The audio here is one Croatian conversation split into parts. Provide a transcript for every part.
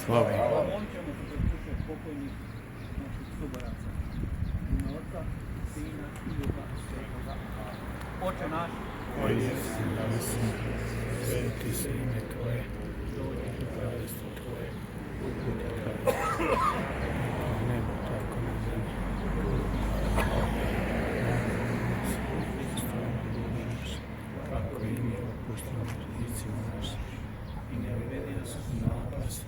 Слава. Молитвено se za duše pokojnih naših suboraca. U ime Oca, Sina i Duha Svetoga. Oče naš, koji jesi na nebesima, sveti se ime Tvoje, dođi kraljestvo Tvoje, budi kraljestvo na nebu, tako na zemlji. Kako i mi opuštamo rizicima našim i ne uvedi nas u napast,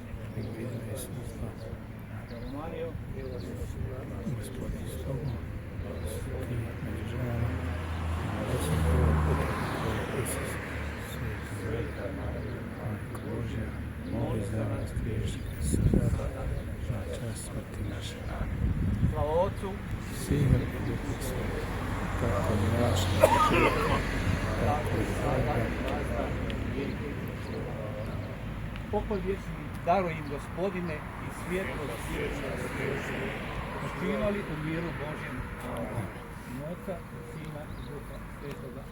Gospodin s tobom, ti među ženama, i mladosti prvog puta koji Isus, sveti velika, Majko Božja, moli za nas griješne sada, na čas smrti naše. Amin. Slava Otcu, Sinu i Duhu Svetom, kako je mračno, tako i sada. pokoj vječni daruj im, Gospodine, i svjetlo svjetlo počivali u miru Božjem. I Oca, i Sina, i Duha Svetoga.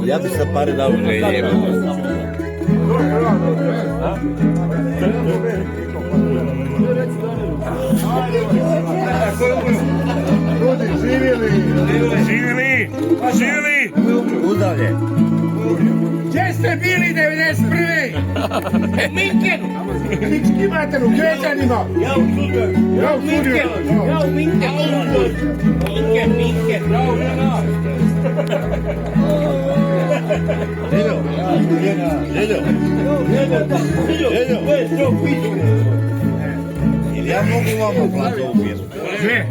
Ja bi se pare dao želje. Živjeli! Udalje. Gdje ste bili 91. U Minkenu! Pički mater, u Krećanima! Ja u Minkenu! Ja u Minkenu! Minken! Ili ja mogu vama plati ovu pjesmu? Ne!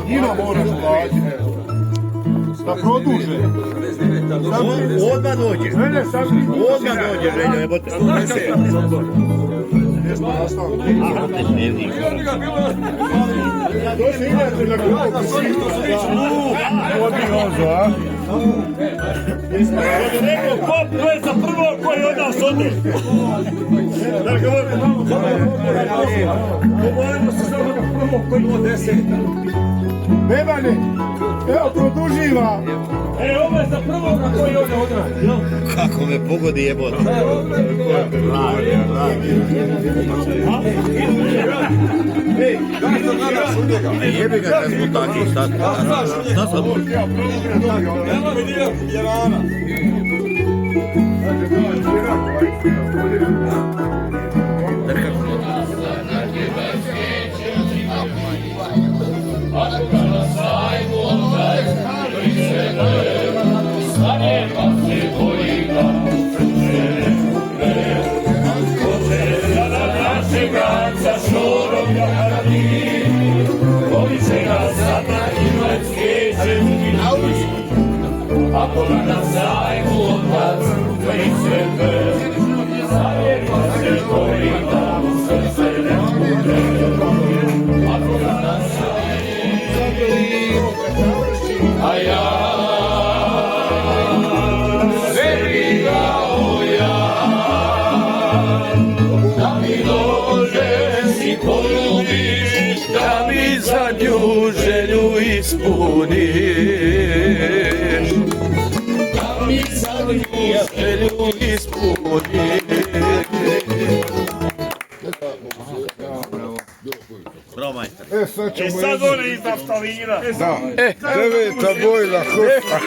Ima moraš plaći. Da produže. Odmah dođe. Odmah dođe, Željo, jebote. To se inače na kako odiozo, a? Rekao pop, to je za prvo koji od nas ode. Da govorimo, govorimo se samo na prvo koji od 10. Bebane, evo produživa. Ovo je za prvoga koji ovdje odradi, jel? Kako me pogodi jebote. Jebi ga kad smo takvi, šta sad? Nema vidio, Jelana. Ako na sajmu odlac pricepe, zajedno se bojim da mu srce ne bude. Ako na sajmu zabrim, a ja sebi dao ja, da mi dođeš i poljubiš, da mi zadnju želju ispuniš. Želju ispuni. E sad one iz naftalina. Deveta bojna koša.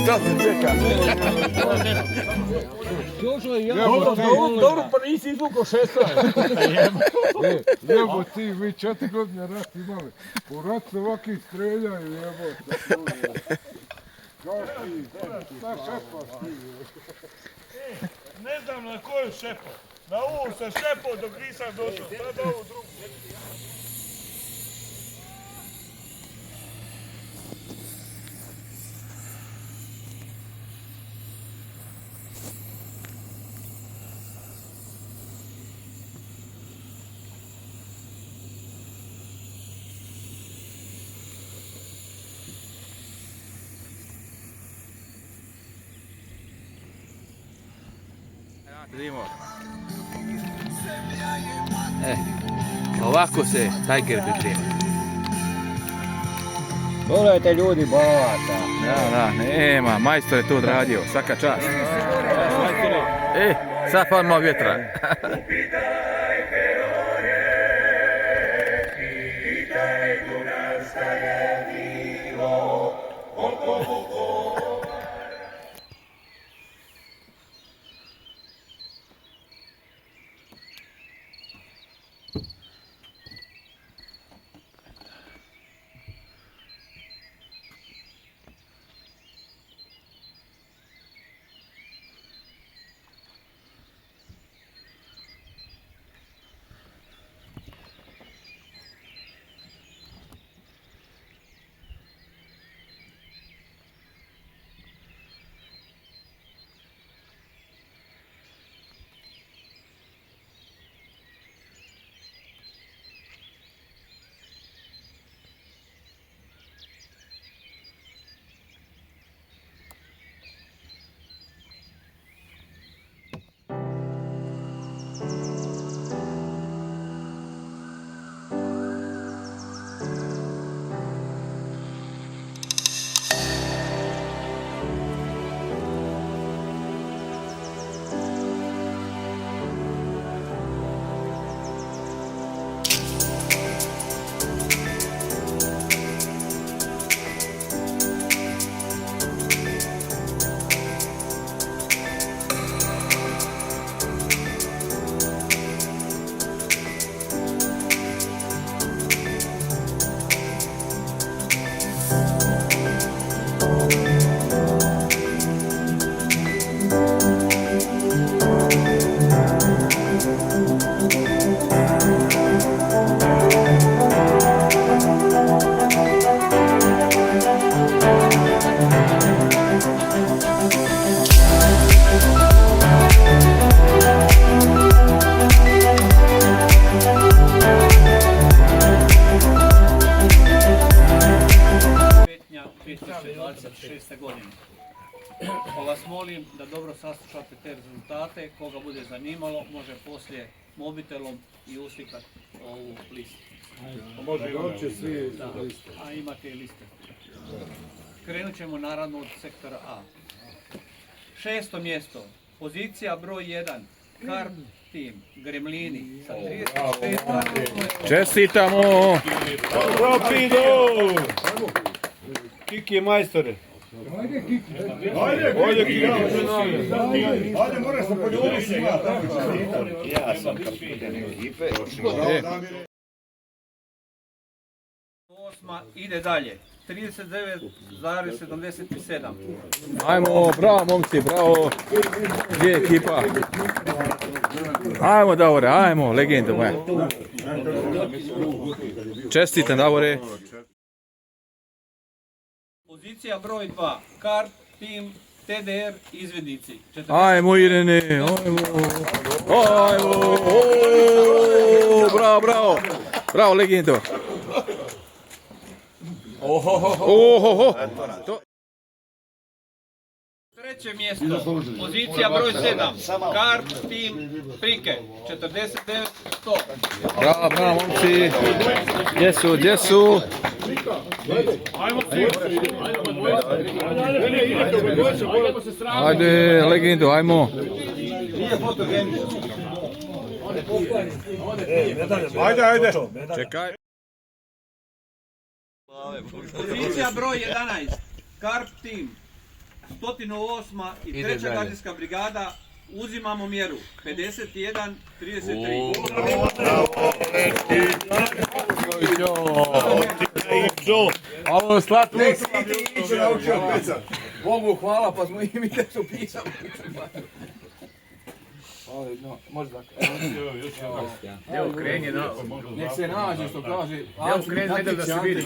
Šta se čeka? Dobro, pa nisi izvukao 16. Jebo ti, mi 4 godine rat imali. U rat se ovaki streljaju, jebote. Šta šepaš ti? Ne znam na koju šepo. Na ovu sam šepao dok nisam došao. Sad ovu drugu. Vidimo. Ovako se Tiger priprema. Pogledajte ljudi balata. Da, nema, majstor je tu odradio, svaka čast. Sad pa malo vjetra. Pa vas molim da dobro saslušate te rezultate, koga bude zanimalo može poslije mobitelom i uslikati ovu listu. može i Hoće svi A imate i liste. Krenut ćemo naravno od sektora A. 6. mjesto, pozicija broj 1, Kart Team, Gremlini, sa 35 markova. Čestitamo! Rapido! Kiki majstore. Ajde, Kiki. Ajde, moraš se poljubiti. Ja sam kapiten ekipe. Osma ide dalje, 39,77. Ajmo, bravo momci, bravo. Gdje je ekipa? Ajmo Davore, ajmo, legenda moja. Čestitam Davore. Pozicija broj 2, Kart Team TDR izvednici. Ajmo Irene, ajmo. Ajmo, bravo, bravo. Bravo legendo. Ohoho. Treće mjesto, pozicija broj 7, Kart Team Prike, 49,100. Bravo, bravo momci. Gdje su? Ajde, legendo, ajmo. Ajde. Čekaj. Pozicija broj 11, Kart Team, 108. i 3. gardijska brigada, uzimamo mjeru, 51,33. Ovo slatnik. Bogu hvala, pa smo i mi nešto pisali. Može da. Evo kreni, Nek se nađe što kaže. Evo kreni, ne da se vidi.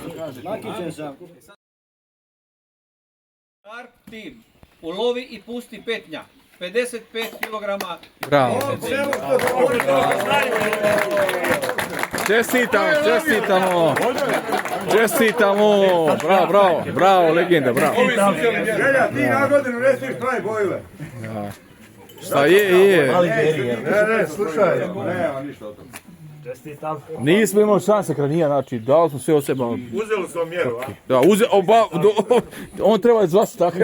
Kart Team, ulovi i pusti petnja, 55 kg. Bravo. Čestitamo. Bravo, legenda, bravo. Želja, ti na godinu ne smiš pravi bojile. Šta je? Ne, slušaj. Nema ništa o tome. Nismo imali šanse kranija, znači dali smo sve od sebe. Uzeli smo mjeru, a? Da, on treba izvasti tako.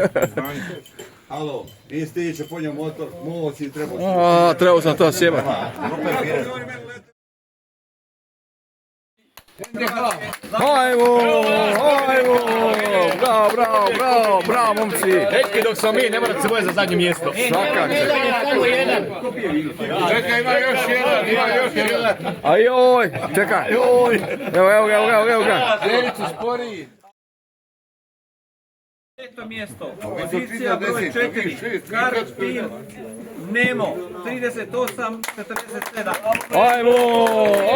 Alo, ističe po njom motor, moći treba... Trebao sam to sjebati. Ajmo, bravo momci. Neki dok smo mi, ne morate se boje za zadnje mjesto. Svakako. Čekaj, ima još jedan. Ajoj, čekaj. Evo ga. Delicu sporiji. 5. mjesto, pozicija broj 4, Kart Team Nemo, 38,47.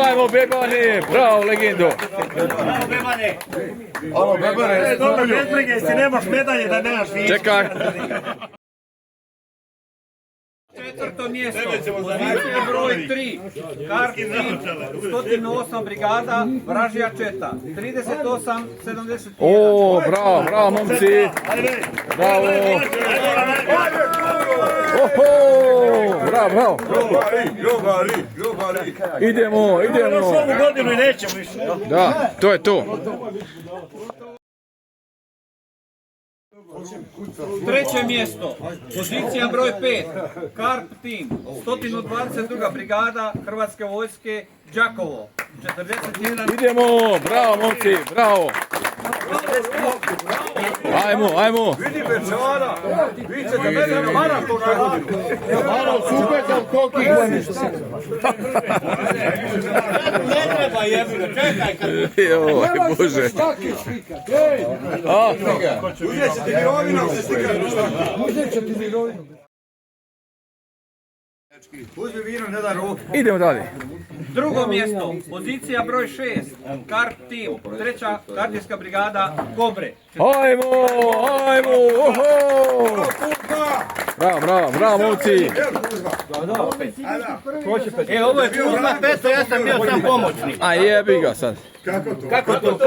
Ajmo Bebane, bravo legendo. Alo, Bebane, dobro bez brige, si nemaš medalje da nemaš više. Čekaj. 4. mjesto, pozicija broj 3, Kart Team, 108. brigada, Vražija četa, 38,71. Bravo momci. Bravo. Bravo. Idemo. Ovu godinu i nećemo više. Da, to je to. 3. mjesto, pozicija broj 5, Kart Team, 122. brigada Hrvatske vojske, Đakovo, 41. Idemo, bravo momci, bravo. Ajmo. Vidi Bečara, vi ćete mene na maraton na godinu. Malo super za koki. Ne treba jebine, čekaj kad... Joj, Bože. Uzet ćete mirovinu, se slikati. Uzet će ti mirovinu. Uzmi vino, ne da ruke. Idemo dalje. 2. mjesto, pozicija broj 6, Kart Team, 3. gardijska brigada, Kobre. Ajmo, oho! Bravo, momci! Ovo je Kuzma Peto, ja sam bio sam pomoćnik. A jebi ga sad. Kako to?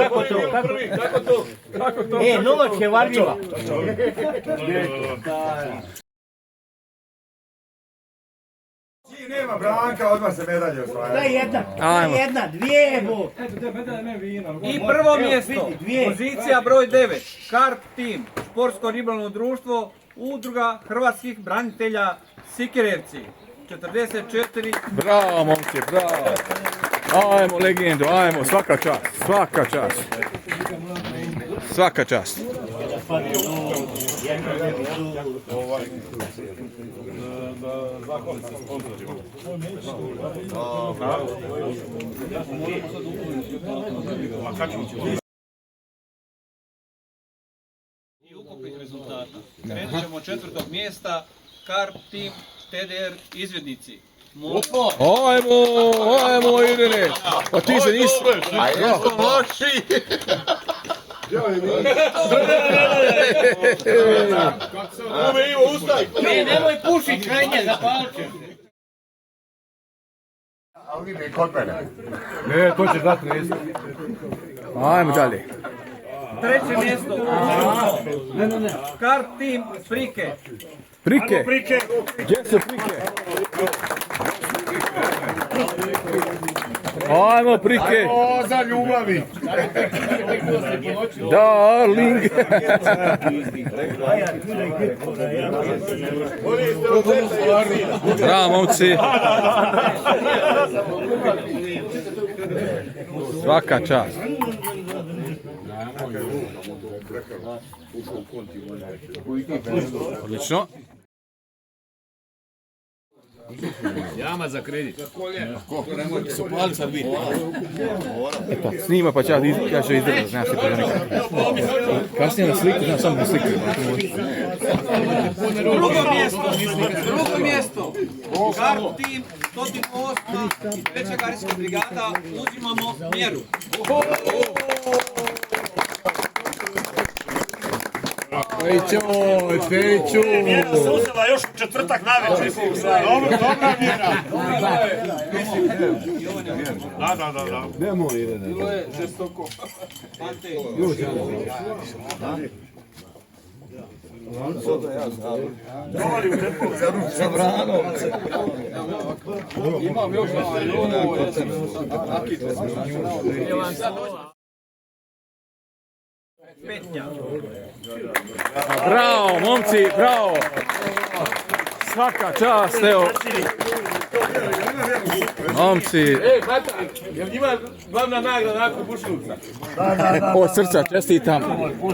Novac je varljiva. nema Branka, odmah se medalje osvaja. Jedna, dvije bu. I prvo mjesto, pozicija broj 9, Kart Team, Sportsko ribolovno društvo, Udruga hrvatskih branitelja Sikirevci, 44. Bravo, momci, bravo. Ajmo, legendu, ajmo, svaka čast, svaka čast. Svaka čast. I ukupnih rezultata. Krenut ćemo od 4. mjesta, Kart Team TDR izvidnici. Ajmo, Irene. Pa ti se nisi... A jesmo loši! Ome Ivo, ustaj! Nemoj pušit, kraj nje, zapalit ćeš. Ali vidi kod mene. Ne, to ćeš dati mjesto. Ajmo dalje. 3. mjesto, Kart Team Prike. Prike. Gdje su prike? Ajmo, prike. O, za ljubavi. Darling. Bravo, momci. Svaka čast. Odlično. Jama za kredit. Snima pa ću izdržati, znam se kada nekada. Kasnije na sliku, znam samo na sliku. Drugo mjesto, Kart Team 108. i 3. gardijska brigada, uzimamo mjeru. Fejču. Mjera se uzela još u četvrtak navečer. Dobra mjera. Da. Nemoj, Irene. Bilo je žestoko. Ante. Imam još Petnja. Bravo, momci, bravo. Svaka čast, evo. Momci. Jel njima glavna nagrada nakon Buškovca? Od srca čestitam.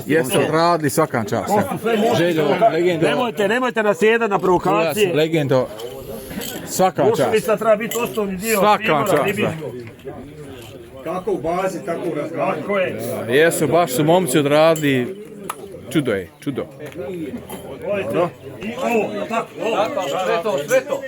Jeste odradili, svaka čast. Željo, legendo. Nemojte nasjedati na provokacije. Legendo. Svaka čast. Buškovica treba biti osnovni dio. Svaka čast. Kako u bazi, tako u razgledu. Tako je. Jesu, baš su momci odradili. Čudo je, čudo. I ovo, tako. Sve to.